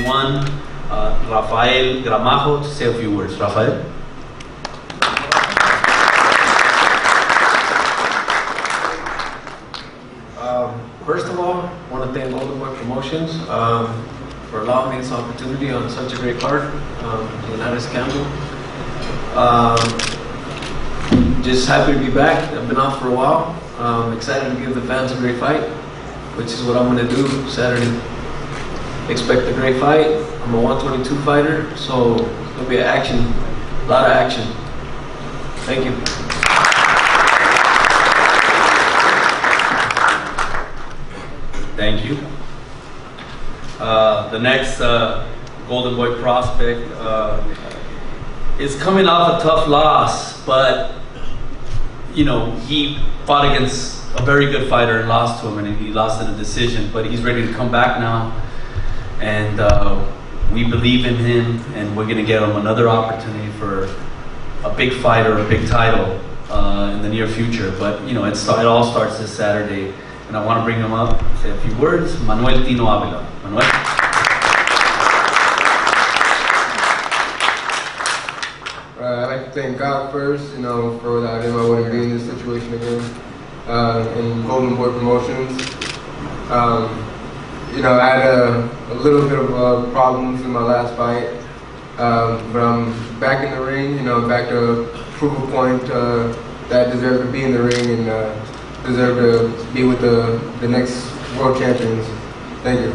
1, Rafael Gramajo, to say a few words. Rafael? First of all, I want to thank Golden Boy Promotions for allowing me this opportunity on such a great card. Linares, Campbell. Just happy to be back. I've been off for a while. Excited to give the fans a great fight, which is what I'm going to do Saturday. Expect a great fight. I'm a 122 fighter, so it'll be action, a lot of action. Thank you. Thank you. The next Golden Boy prospect is coming off a tough loss, but you know, he fought against a very good fighter and lost to him, and he lost in a decision, but he's ready to come back now, and we believe in him, and we're going to get him another opportunity for a big fight or a big title in the near future. But you know, it all starts this Saturday, and I want to bring him up, say a few words. Manuel Tino Avila. Manuel. I'd like to thank God first, you know, for without him I wouldn't be in this situation again. In Golden Boy Promotions, you know, I had a little bit of problems in my last fight, but I'm back in the ring, you know, back to prove a point that I deserve to be in the ring and deserve to be with the next world champions. Thank you.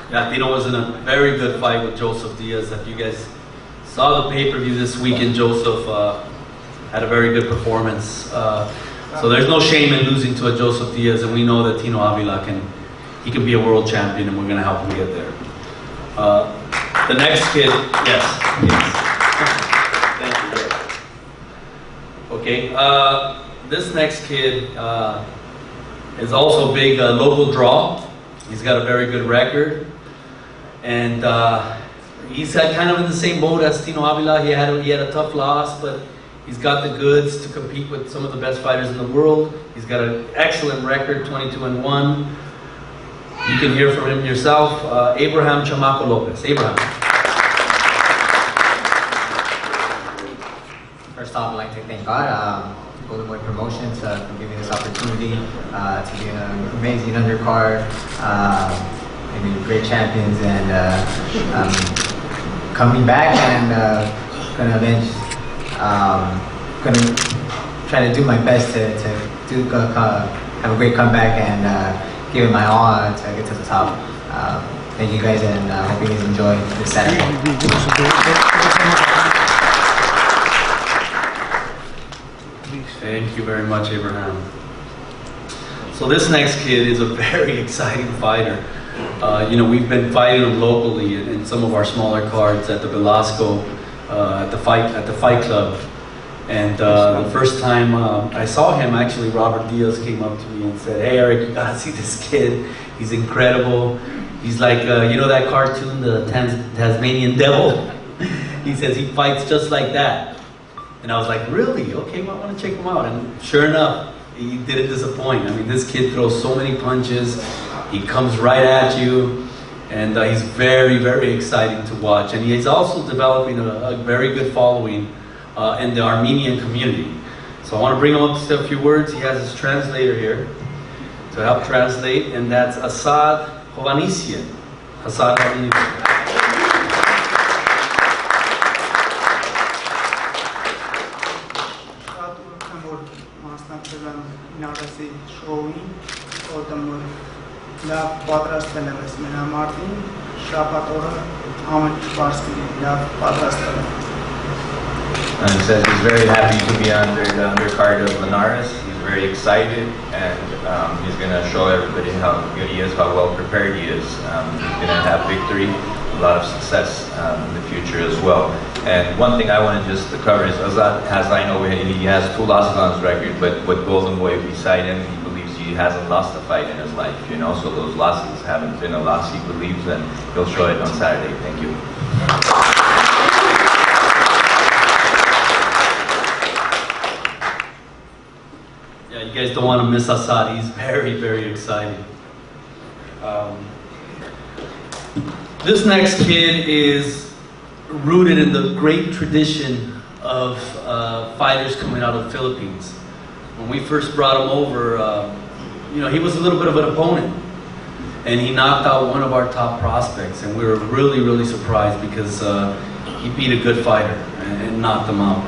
Yeah, Tino was in a very good fight with Joseph Diaz. If you guys saw the pay-per-view this weekend, Joseph had a very good performance. So there's no shame in losing to a Joseph Diaz, and we know that Tino Avila he can be a world champion, and we're going to help him get there. The next kid, yes. Thank you. Okay, this next kid is also a big local draw. He's got a very good record, and he's kind of in the same boat as Tino Avila. He had a tough loss, but he's got the goods to compete with some of the best fighters in the world. He's got an excellent record, 22-1. You can hear from him yourself. Abraham Chamaco Lopez. Abraham. First off, I'd like to thank God, Golden Boy Promotions, for giving me this opportunity to be an amazing undercard, maybe great champions, and coming back and gonna try to do my best to have a great comeback and give it my all to get to the top. Thank you guys, and hope you guys enjoy this Saturday. Thank you very much, Abraham. So this next kid is a very exciting fighter. You know, we've been fighting him locally in some of our smaller cards at the Velasco, at the Fight Club. And the first time I saw him, actually, Robert Diaz came up to me and said, "Hey, Eric, you gotta see this kid. He's incredible. He's like, you know that cartoon, the Tasmanian Devil?" He says he fights just like that. And I was like, really? Okay, well, I want to check him out. And sure enough, he didn't disappoint. I mean, this kid throws so many punches. He comes right at you. And he's very, very exciting to watch. And he's also developing a very good following in the Armenian community. So I want to bring him up to say a few words. He has his translator here to help translate. And that's Asad Hovanesian. Asad Hovanesian. And he says he's very happy to be under the undercard of Linares. He's very excited, and he's going to show everybody how good he is, how well prepared he is. He's going to have victory, a lot of success in the future as well. And one thing I want to just cover is Azad has, I know he has 2 losses on his record, but with Golden Boy beside him, he believes he hasn't lost a fight in his life, you know, so those losses haven't been a loss he believes, and he'll show it on Saturday. Thank you. guys don't want to miss Assad. He's very, very exciting. This next kid is rooted in the great tradition of fighters coming out of the Philippines. When we first brought him over, he was a little bit of an opponent. And he knocked out one of our top prospects. And we were really, really surprised because he beat a good fighter and knocked him out.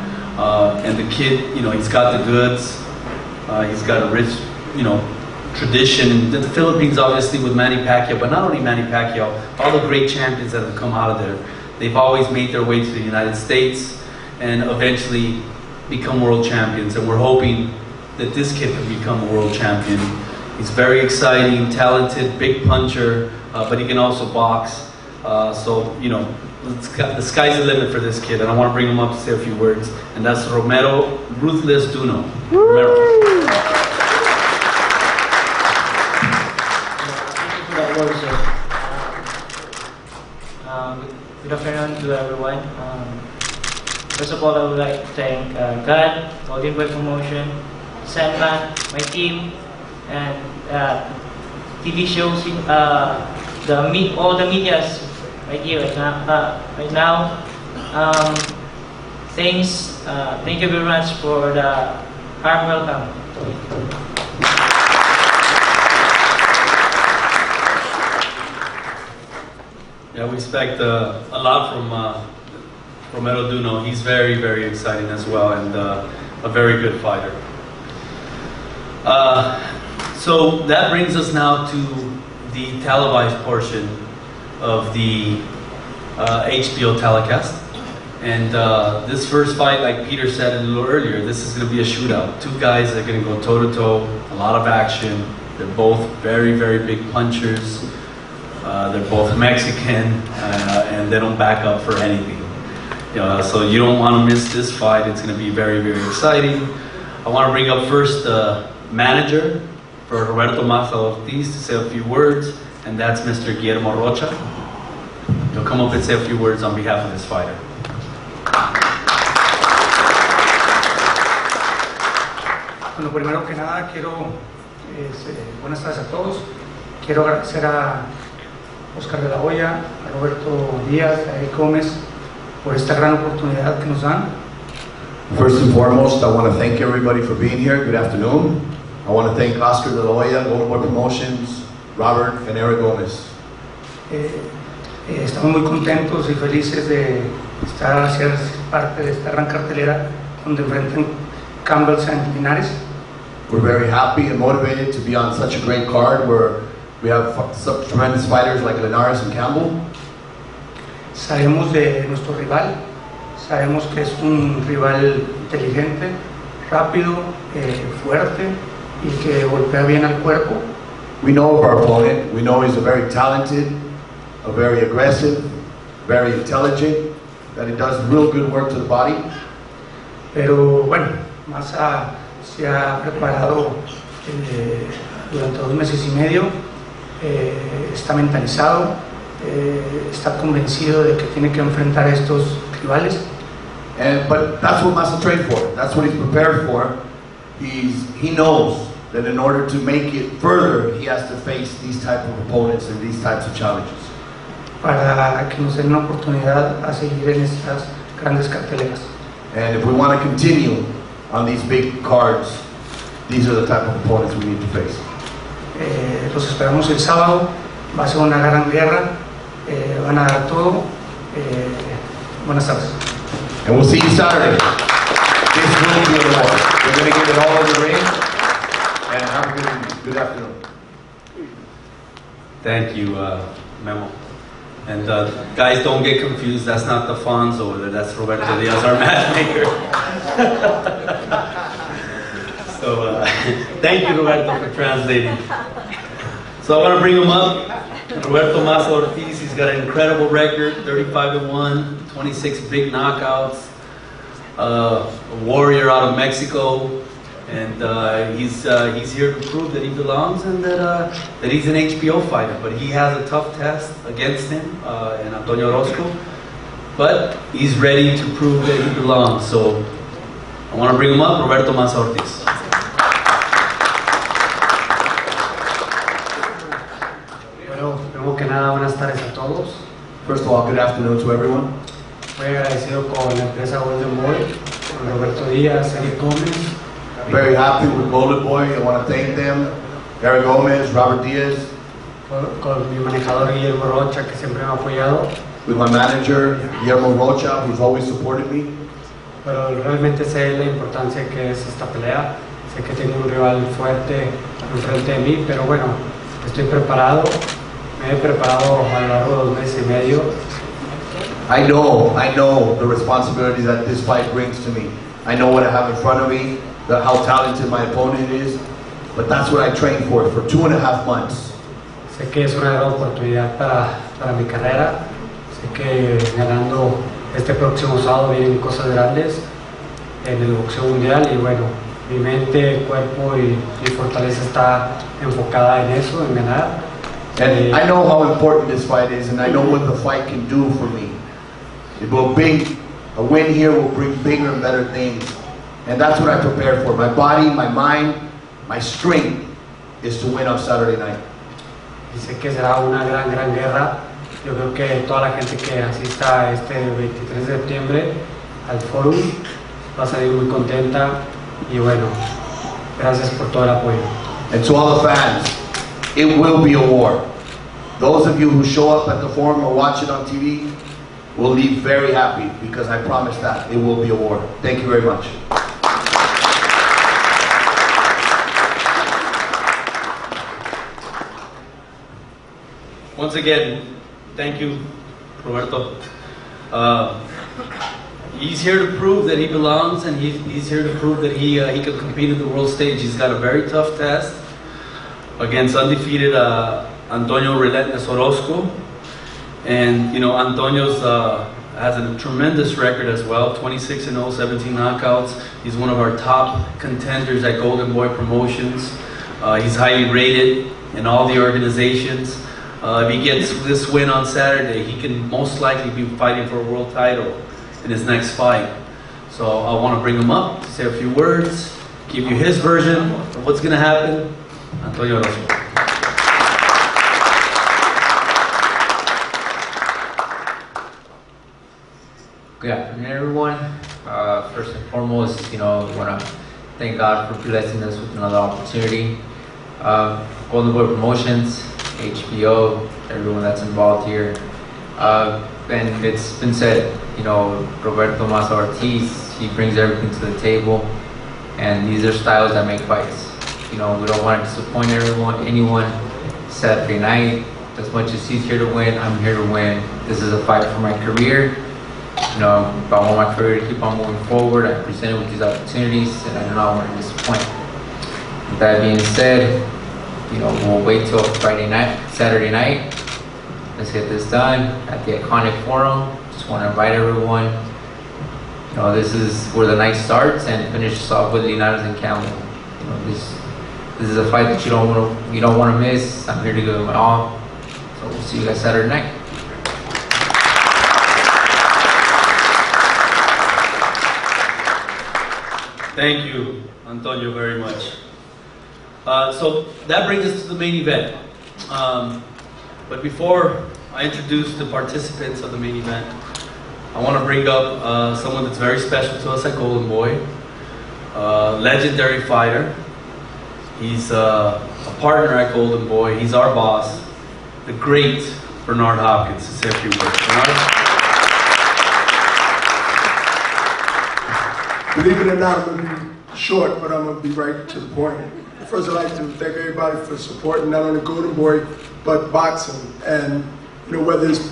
And the kid, he's got the goods. He's got a rich, tradition in the Philippines, obviously, with Manny Pacquiao, but not only Manny Pacquiao, all the great champions that have come out of there, they've always made their way to the United States and eventually become world champions. And we're hoping that this kid can become a world champion. He's very exciting, talented, big puncher, but he can also box. The sky's the limit for this kid, and I want to bring him up to say a few words. And that's Romero Ruthless Duno. Romero. Good afternoon to everyone. First of all, I would like to thank God, Golden Boy Promotion, Sandman, my team, and TV shows, all the medias right here, right now. Thank you very much for the warm welcome. Yeah, we expect a lot from Romero Duno. He's very, very exciting as well, and a very good fighter. So that brings us now to the televised portion of the HBO telecast. And this first fight, like Peter said a little earlier, this is going to be a shootout. Two guys that are going to go toe-to-toe, a lot of action. They're both very, very big punchers. They're both Mexican, and they don't back up for anything. So you don't want to miss this fight. It's going to be very, very exciting. I want to bring up first the manager for Roberto Maza Ortiz to say a few words, and that's Mr. Guillermo Rocha. He'll come up and say a few words on behalf of this fighter. Bueno, primero que nada quiero, buenas tardes a todos. Quiero agradecer a Oscar de la Hoya, a Roberto Díaz, a Eric Gómez por esta gran oportunidad que nos dan. First and foremost, I want to thank everybody for being here. Good afternoon. I want to thank Oscar de la Hoya, Golden Boy Promotions, Robert, and Eric Gómez. Estamos muy contentos y felices de ser parte de esta gran cartelera donde enfrentan Campbell y Linares. We're very happy and motivated to be on such a great card where we have such tremendous fighters like Linares and Campbell. Sabemos de nuestro rival, sabemos que es un rival inteligente, rápido, fuerte y que golpea bien al cuerpo. We know of our opponent. We know he's a very talented, a very aggressive, very intelligent, that he does real good work to the body. Pero bueno, Maza se ha preparado durante 2 meses y medio, está mentalizado, está convencido de que tiene que enfrentar a estos rivales. But that's what Maza trained for. That's what he's prepared for. He knows that in order to make it further, he has to face these type of opponents and these types of challenges. Para que nos den una oportunidad a seguir en estas grandes carteleras. And if we want to continue on these big cards, these are the type of opponents we need to face. Los esperamos el sábado, va a ser una gran guerra, van a dar todo. Buenas tardes. And we'll see you Saturday. This will be a war. We're going to give it all in the ring. And have a good afternoon. Thank you, Memo. And guys, don't get confused. That's not the Fonz over there. That's Roberto Diaz, our matchmaker. So thank you, Roberto, for translating. So I want to bring him up. Roberto Maza Ortiz. He's got an incredible record: 35-1, 26 big knockouts. A warrior out of Mexico. And he's here to prove that he belongs and that he's an HBO fighter. But he has a tough test against him in Antonio Orozco. But he's ready to prove that he belongs. So I want to bring him up, Roberto Maza Ortiz. tardes a todos. First of all, good afternoon to everyone. Muy agradecido con la empresa Golden Boy, con Roberto Díaz, Eric Gómez, Very happy with Golden Boy. I want to thank them. Eric Gomez, Robert Diaz, con mi manejador Guillermo Rocha, que siempre me ha apoyado. with my manager, Guillermo Rocha, who's always supported me. Pero realmente sé la importancia que es esta pelea. Sé que tengo un rival fuerte enfrente de mí, pero bueno, estoy preparado. Me he preparado a lo largo de 2 meses y medio. I know the responsibility that this fight brings to me. I know what I have in front of me, how talented my opponent is, but that's what I trained for 2.5 months. Sé que es una gran oportunidad para mi carrera. Sé que ganando este próximo sábado vienen cosas grandes en el boxeo mundial y bueno, mi mente, cuerpo y fortaleza está enfocada en eso, en ganar. And I know how important this fight is, and I know what the fight can do for me. It will bring, a win here will bring bigger and better things. And that's what I prepared for. My body, my mind, my strength is to win on Saturday night. Y sé que será una gran guerra. Yo creo que toda la gente que asista este 23 de septiembre al Forum va a salir muy contenta y bueno, gracias por todo el apoyo. And to all the fans, it will be a war. Those of you who show up at the Forum or watch it on TV will leave very happy because I promise that it will be a war. Thank you very much. Once again, thank you, Roberto. He's here to prove that he belongs, and he's here to prove that he can compete in the world stage. He's got a very tough task against undefeated Antonio Relentless Orozco. And, you know, Antonio's has a tremendous record as well, 26-0, 17 knockouts. He's one of our top contenders at Golden Boy Promotions. He's highly rated in all the organizations. If he gets this win on Saturday, he can most likely be fighting for a world title in his next fight. So I want to bring him up to say a few words, give you his version of what's going to happen. Antonio Orozco. Good afternoon, everyone. First and foremost, you know, I want to thank God for blessing us with another opportunity. Golden Boy Promotions, HBO, everyone that's involved here. And it's been said, you know, Roberto Maza Ortiz, he brings everything to the table, and these are styles that make fights. You know, we don't want to disappoint anyone. Saturday night, as much as he's here to win, I'm here to win. This is a fight for my career. You know, if I want my career to keep on moving forward, I'm presented with these opportunities, and I do not want to disappoint. With that being said, you know, we'll wait till Saturday night. Let's get this done at the iconic Forum. Just want to invite everyone. You know, this is where the night starts and finishes off with Linares and Campbell. You know, this is a fight that you don't want to miss. I'm here to give it my all. So we'll see you guys Saturday night. Thank you, Antonio, very much. So that brings us to the main event. But before I introduce the participants of the main event, I want to bring up someone that's very special to us at Golden Boy, legendary fighter. He's a partner at Golden Boy. He's our boss, the great Bernard Hopkins. To say a few words. Bernard? Believe it or not, I'm going to be short, but I'm going to be right to the point. First, I'd like to thank everybody for supporting not only Golden Boy, but boxing. And, you know, whether it's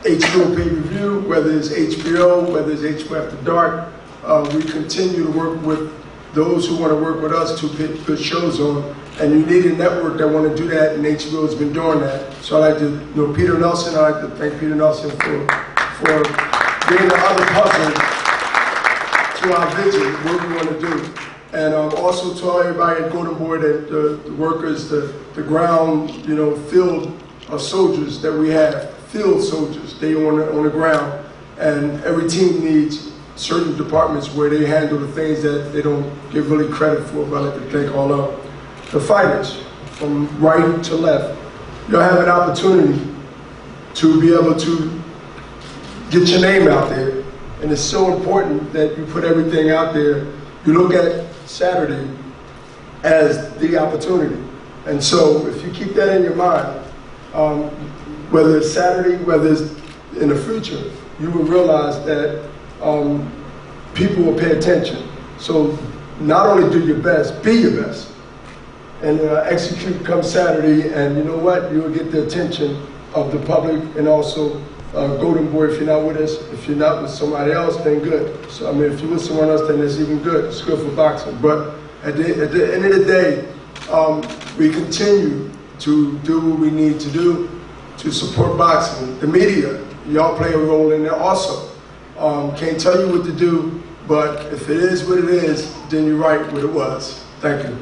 HBO pay-per-view, whether it's HBO, whether it's HBO After Dark, we continue to work with those who want to work with us to get good shows on. And you need a network that want to do that, and HBO has been doing that. So I'd like to, you know, Peter Nelson, I'd like to thank Peter Nelson for being the other puzzle to our vision, what we want to do. And also to everybody at Golden Boy, that the workers, the ground, you know, field soldiers that we have, field soldiers, they on the ground. And every team needs certain departments where they handle the things that they don't give really credit for. But I'd like to thank all of the fighters from right to left. You'll have an opportunity to be able to get your name out there. And it's so important that you put everything out there. You look at Saturday as the opportunity. And so if you keep that in your mind, whether it's Saturday, whether it's in the future, you will realize that people will pay attention. So not only do your best, be your best. And execute come Saturday, and you know what? You will get the attention of the public, and also Golden Boy, if you're not with us. If you're not with somebody else, then good. So I mean, if you're with someone else, then it's even good. It's good for boxing. But at the end of the day, we continue to do what we need to do to support boxing. The media, y'all play a role in there also. Can't tell you what to do, but if it is what it is, then you're right what it was. Thank you.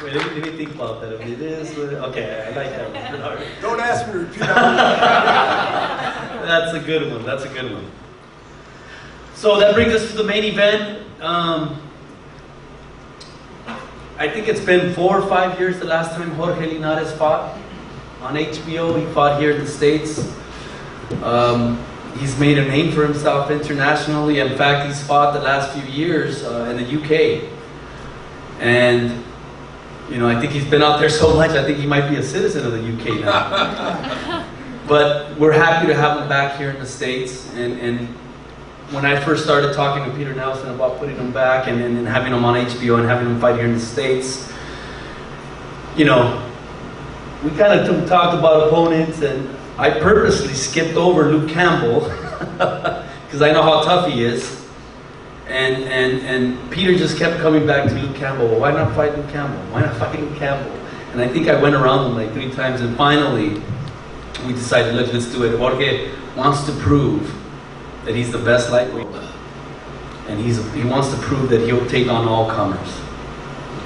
Wait, let me think about that. If it is, okay, I like that one. Don't ask me to repeat that. That's a good one. That's a good one. So that brings us to the main event. I think it's been 4 or 5 years the last time Jorge Linares fought on HBO. He fought here in the States. He's made a name for himself internationally. In fact, he's fought the last few years in the UK. And you know, I think he's been out there so much, I think he might be a citizen of the UK now. But we're happy to have him back here in the States. And when I first started talking to Peter Nelson about putting him back and having him on HBO and having him fight here in the States, you know, we kind of talked about opponents, and I purposely skipped over Luke Campbell because I know how tough he is. And Peter just kept coming back to Luke Campbell. Well, why not fight Luke Campbell? Why not fight Luke Campbell? And I think I went around him like 3 times, and finally we decided, look, let's do it. Jorge wants to prove that he's the best lightweight, and he wants to prove that he'll take on all comers.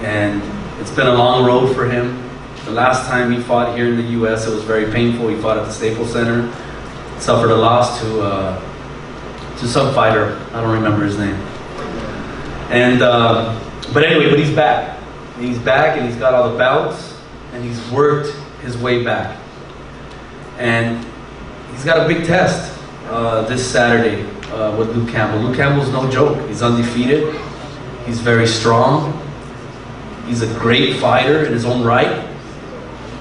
And it's been a long road for him. The last time he fought here in the U.S., it was very painful. He fought at the Staples Center, suffered a loss to some fighter. I don't remember his name. And but anyway, but he's back. And he's back, and he's got all the belts, and he's worked his way back. And he's got a big test this Saturday with Luke Campbell. Luke Campbell's no joke. He's undefeated. He's very strong. He's a great fighter in his own right.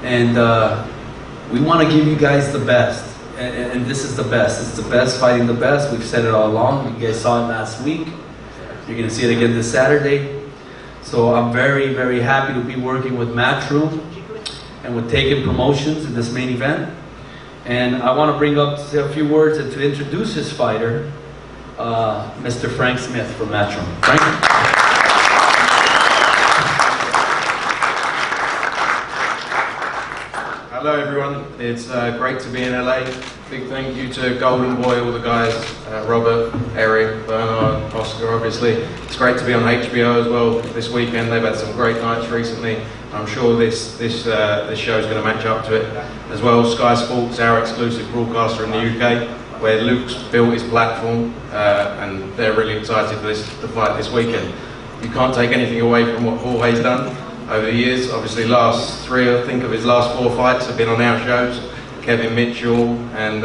And we want to give you guys the best. And this is the best. This is the best fighting the best. We've said it all along. You guys saw it last week. You're going to see it again this Saturday. So I'm very, very happy to be working with Matchroom and with Taken Promotions in this main event. And I want to bring up to say a few words and to introduce his fighter, Mr. Frank Smith from Matchroom. Frank? Hello everyone, it's great to be in LA. Big thank you to Golden Boy, all the guys, Robert, Eric, Bernard, Oscar obviously. It's great to be on HBO as well this weekend. They've had some great nights recently. I'm sure this show is going to match up to it as well. Sky Sports, our exclusive broadcaster in the UK, where Luke's built his platform, and they're really excited for the fight this weekend. You can't take anything away from what Jorge's done over the years. Obviously last 3, I think of his last 4 fights have been on our shows. Kevin Mitchell and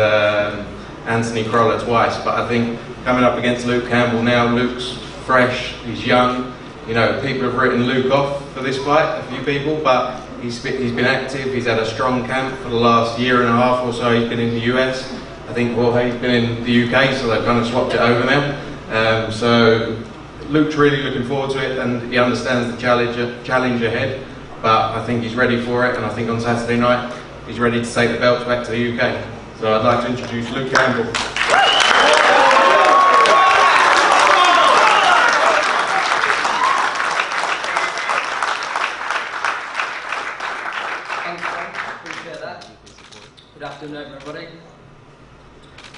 Anthony Crolla twice. But I think coming up against Luke Campbell now, Luke's fresh, he's young. You know, people have written Luke off for this fight, a few people, but he's been active. He's had a strong camp for the last 1.5 years or so. He's been in the US. I think Jorge's been in the UK, so they've kind of swapped it over now. So Luke's really looking forward to it, and he understands the challenge ahead, but I think he's ready for it, and I think on Saturday night he's ready to take the belts back to the UK. So I'd like to introduce Luke Campbell. Thanks, Frank. Appreciate that. Good afternoon, everybody.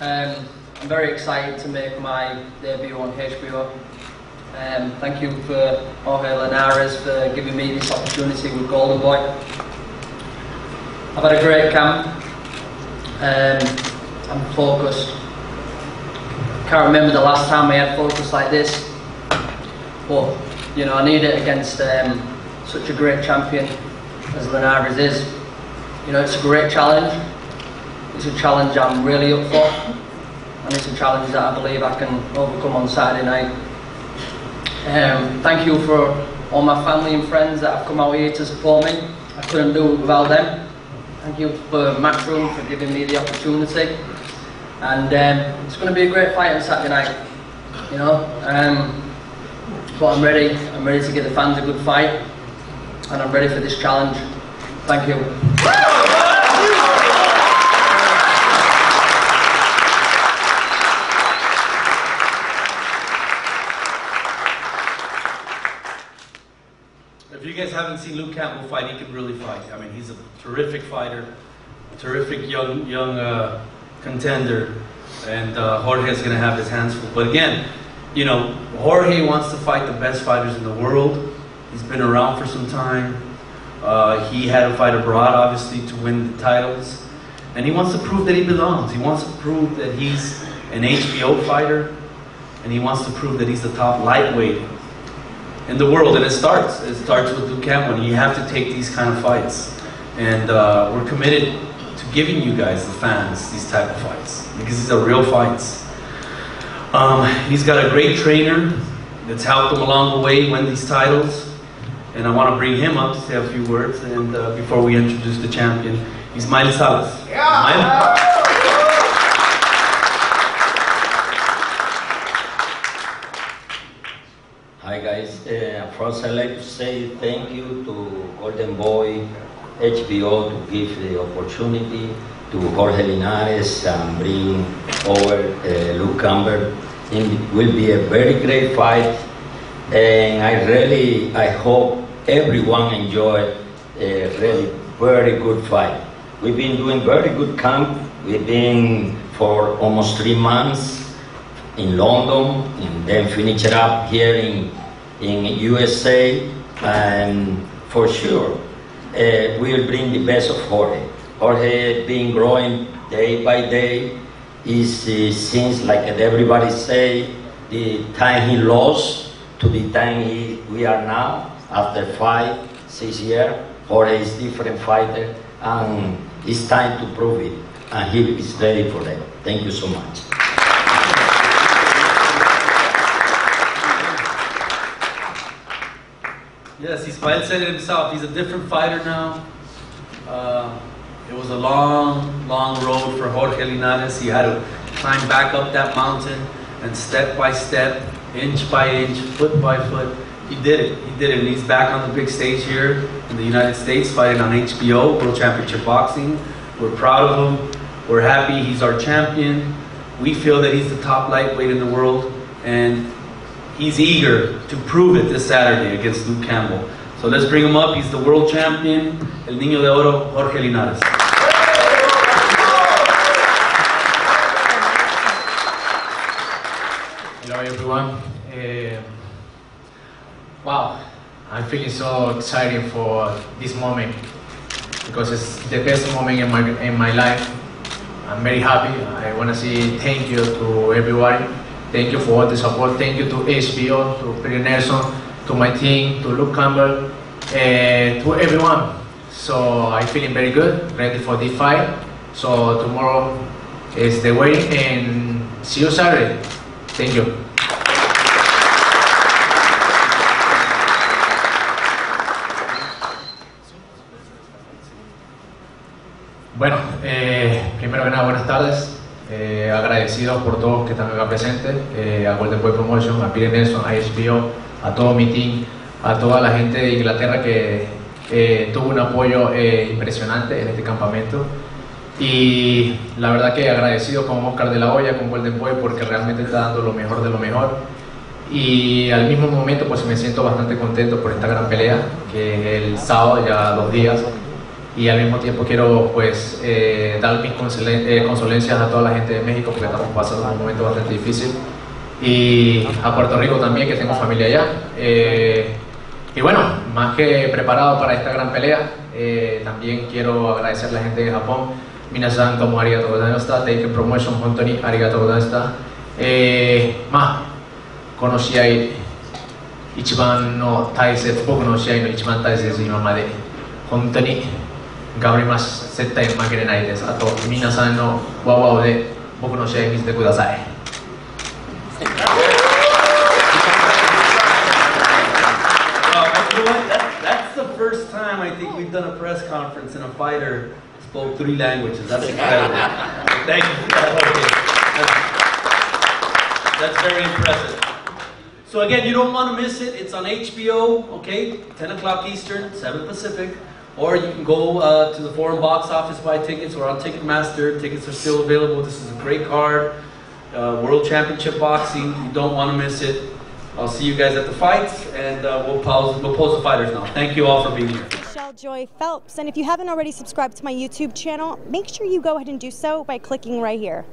I'm very excited to make my debut on HBO. Thank you for Jorge Linares for giving me this opportunity with Golden Boy. I've had a great camp. I'm focused. Can't remember the last time I had focus like this, but you know, I need it against such a great champion as Linares is. You know, it's a great challenge. It's a challenge I'm really up for, and it's a challenge that I believe I can overcome on Saturday night. Thank you for all my family and friends that have come out here to support me. I couldn't do it without them. Thank you for Matchroom for giving me the opportunity. And it's going to be a great fight on Saturday night, you know. But I'm ready to give the fans a good fight, and I'm ready for this challenge. Thank you. If you guys haven't seen Luke Campbell fight, he can really fight. I mean, he's a terrific fighter, terrific young contender, and Jorge is going to have his hands full. But again, you know, Jorge wants to fight the best fighters in the world. He's been around for some time. He had to fight abroad, obviously, to win the titles. And he wants to prove that he belongs. He wants to prove that he's an HBO fighter, and he wants to prove that he's the top lightweight in the world. And it starts with Luke Campbell, and you have to take these kind of fights. And we're committed to giving you guys, the fans, these type of fights, because these are real fights. He's got a great trainer that's helped him along the way win these titles. And I want to bring him up to say a few words, and before we introduce the champion, Ismael Salas. Ismael? Hi guys, first I'd like to say thank you to Golden Boy, HBO, to give the opportunity to Jorge Linares and bring over Luke Campbell. It will be a very great fight, and I hope everyone enjoy a really very good fight. We've been doing very good camp. We've been for almost 3 months in London, and then finish it up here in USA, and for sure we'll bring the best of Jorge. Jorge been growing day by day. Since, like everybody say, the time he lost to the time we are now, after 5-6 years, Jorge is different fighter, and it's time to prove it, and he is ready for that. Thank you so much. Yes, Ismael said it himself. He's a different fighter now. It was a long, long road for Jorge Linares. He had to climb back up that mountain, and step by step, inch by inch, foot by foot, he did it. He did it, and he's back on the big stage here in the United States, fighting on HBO, World Championship Boxing. We're proud of him. We're happy he's our champion. We feel that he's the top lightweight in the world, and he's eager to prove it this Saturday against Luke Campbell. So let's bring him up. He's the world champion, El Niño de Oro, Jorge Linares. Hello everyone. Wow, I'm feeling so excited for this moment because it's the best moment in my life. I'm very happy. I want to say thank you to everybody. Thank you for all the support. Thank you to HBO, to Peter Nelson, to my team, to Luke Campbell, to everyone. So I'm feeling very good, ready for this fight. So tomorrow is the way, and see you Saturday. Thank you. Bueno, primero que nada, buenas tardes. Agradecido por todos que están acá presentes, a Golden Boy Promotion, a Peter Nelson, a HBO, a todo mi team, a toda la gente de Inglaterra que tuvo un apoyo impresionante en este campamento. Y la verdad que agradecido con Oscar de la Hoya, con Golden Boy, porque realmente está dando lo mejor de lo mejor. Y al mismo momento pues me siento bastante contento por esta gran pelea, que es el sábado, ya 2 días. Y al mismo tiempo quiero pues dar mis condolencias a toda la gente de México, porque estamos pasando un momento bastante difícil, y a Puerto Rico también, que tengo familia allá. Y bueno, más que preparado para esta gran pelea, también quiero agradecer a la gente de Japón. Minasan tomo arigatou gozaimashita, Taken Promotion hontoni arigatou gozaimashita. Conocí a 一番の大切、僕の試合の一番大切、今まで本当に頑張ります。絶対負けれないです。あと皆さんのワウワウで僕の試合見せてください。That's the first time I think we've done a press conference and a fighter spoke 3 languages. That's incredible. Thank you for that. Okay. That's very impressive. So again, you don't want to miss it. It's on HBO, okay? 10 o'clock Eastern, 7 Pacific. Or you can go to the foreign box office, buy tickets, or on Ticketmaster. Tickets are still available. This is a great card. World Championship Boxing. You don't want to miss it. I'll see you guys at the fights, and we'll pause the fighters now. Thank you all for being here. Michelle Joy Phelps, and if you haven't already subscribed to my YouTube channel, make sure you go ahead and do so by clicking right here.